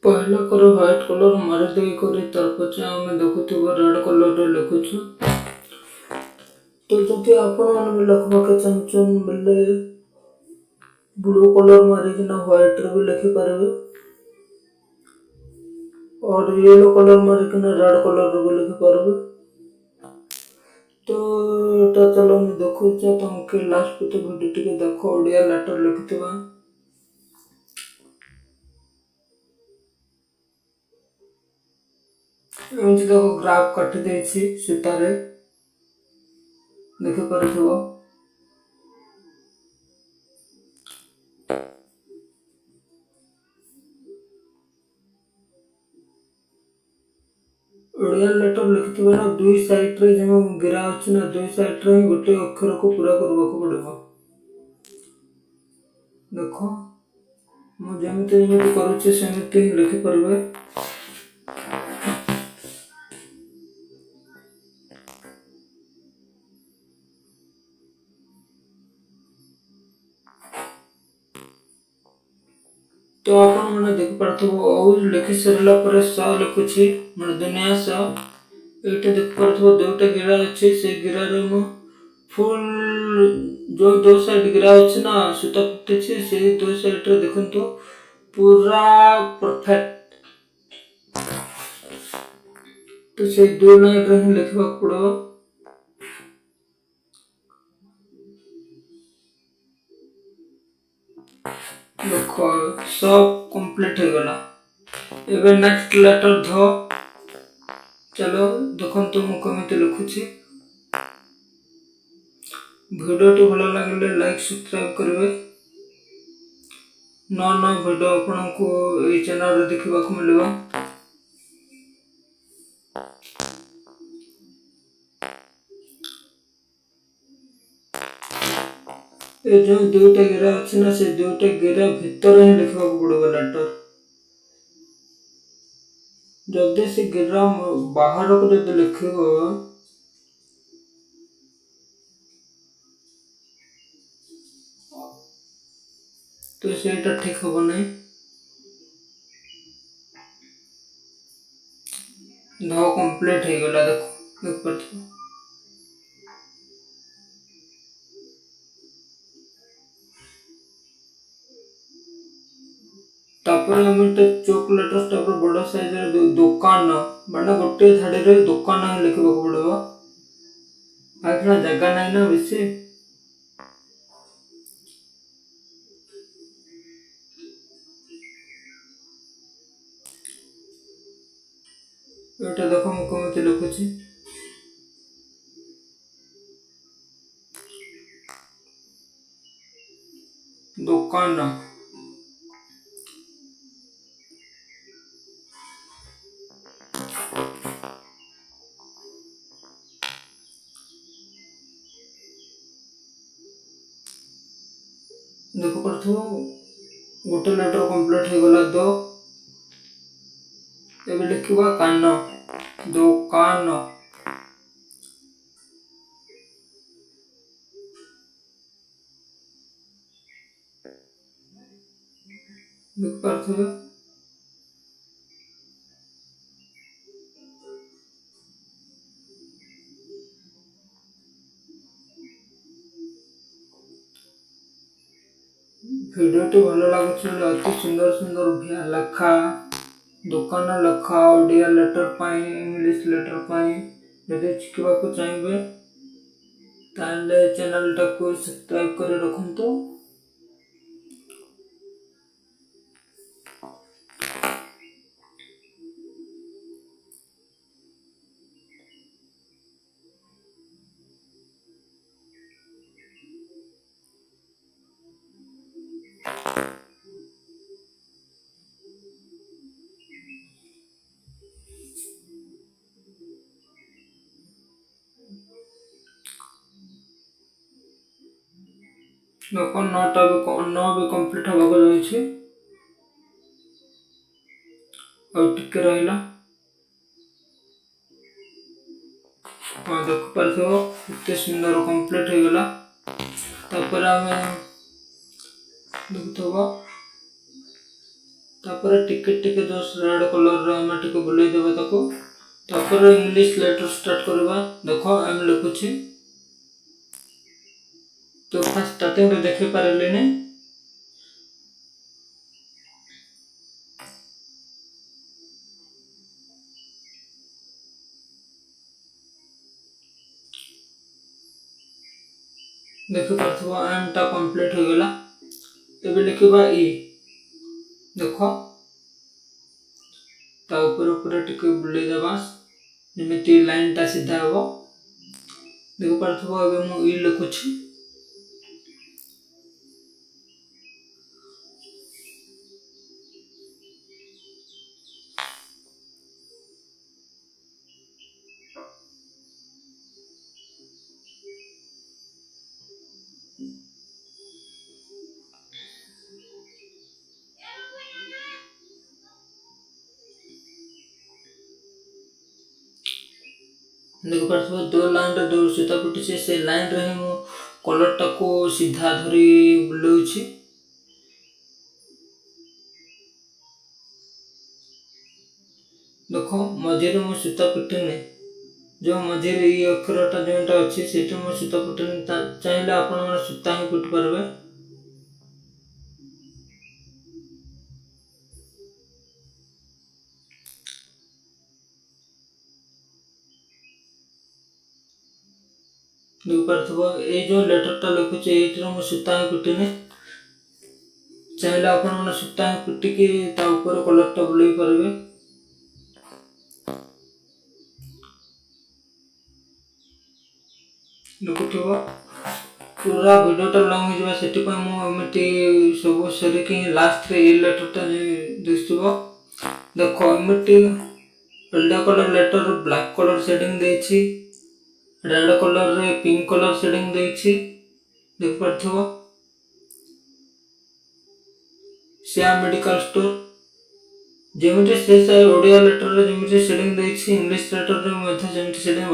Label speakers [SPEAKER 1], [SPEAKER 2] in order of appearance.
[SPEAKER 1] पहला कर white colour मारी देकर तार पचे आम देखुव रेड कलर लिखुचु। तो जदि आपण भी लिखवाके चाहून बोले ब्लू कलर मारिकिना व्हाइट रे भी लिखिपारे और येलो कलर मारिकिना रेड कलर रे भी लिखिपारे। तो चलो मैं देखुचे तुमके लास्ट पे वीडियो टिके देखो ओडिया लेटर लिखिथिबा। एमती देखो ग्राफ काटी देछि सूतारे देखि पारुथिबो। ओडिया लेटर लिखिथिबा ना दुई साइड रे जे गिरा अछि ना दुई साइड रे गोटे अक्षर को पूरा करबाको पड़िबो। देखो मु जेमते करूछि सेमते लिखि परबे। तो आपण माने देख पारथबो और लिखि सरला पर स लिखुछि माने दुनिया स एटे देख पारथबो दुटा गिरा अछि से गिरा रे मु फुल जो दो साइड गिरा अछि ना सुता फुटेछि से दो साइड रे देखंतो पूरा परफेक्ट। तो से दो लाइन रे लिखबा पड़ो। देखो सब कंप्लीट हो गला। एबे नेक्स्ट लेटर ध चलो देखंतो मु केमिति लिखुछि। वीडियो टी भलो लागले लाइक सब्सक्राइब करबे। नया वीडियो आपनको ए चैनल रे देखबा को मिलबा। ए जो दुटा गिरा अछि ना से दुटा गिरा भीतर ही लिखबा को पड़ो लेटर। जल्दी से गिरा बाहर को जब लिखबो तो सेटा ठीक हो नहीं। ध कंप्लीट हो गला देखो देख पाछो। तापर हम चॉकलेट तापर बड़ा साइज रे दुकान माने गोटे धाडी रे दुकान लिखबा को पड़ो। आखना जगह नहीं ना बेसी। एटा देखो मु केमिति लिखुछि। दुकान देखो करथो गोटे लेटर कंप्लीट हो गला। दो एबे लिखबा कान दुकान। देख पारथबे वीडियो टी भलो लागुछि अति सुंदर सुंदर भिया लखा दुकान लखा ओडिया लेटर पाई इंग्लिश लेटर पाई यदि शिखबा को चाहिबे ताले चैनल टा को सब्सक्राइब करे रखंतो। देखो नोटा भी कंप्लीट होबा को जाईछि और टिके रहिला। हां देख पारथो इतने सुंदर कंप्लीट हो गला। तापर हमें देखतबा तापर टिके टिके जस्ट रेड कलर रे हम टिके बुले देबा ताको तापर इंग्लिश लेटर स्टार्ट करबा देखो एम लिखुछि तो फर्स्ट स्टार्टिंग रे देखि पारले ने देखि पारथबो एम टा कंप्लीट हो गेला एबे लिखबा ई देखो ता ऊपर टिके बुले देबा जेमिति लाइन टा सीधा हो देखि पारथबो एबे मु ई लिखुछि देखि पारथबो दो लाइन रे दो सीता पुटी से लाइन रे मु कलर टा को सीधा धरी बुलौछि देखो मझे मु सीता पिटने जो मझे ये अक्षरटा जोटा अच्छी सेटा मु सीता पिटने चाहिए आपण मन सूता ही पिट परबे देख पारथबो ए जो लेटर टा लिखुचे एतिर मु सूता ही पिटने चाहिए आपण मन सूता ही पिट के ता ऊपर कलर टा बुलाई परबे देखुथबो पूरा वीडियो टा लॉन्ग हो जबा सेति पर मु एमिति सब सरी के लास्ट रे ए लेटर टा दिसथबो देखो एमिति red colour letter black colour shading देछि रेड कलर रे पिंक कलर शेडिंग देछि देख पारथबो श्याम मेडिकल स्टोर जेमिति से ओडिया लेटर रे जेमिति शेडिंग देछि इंग्लिश लेटर रे मध्ये जेमिति शेडिंग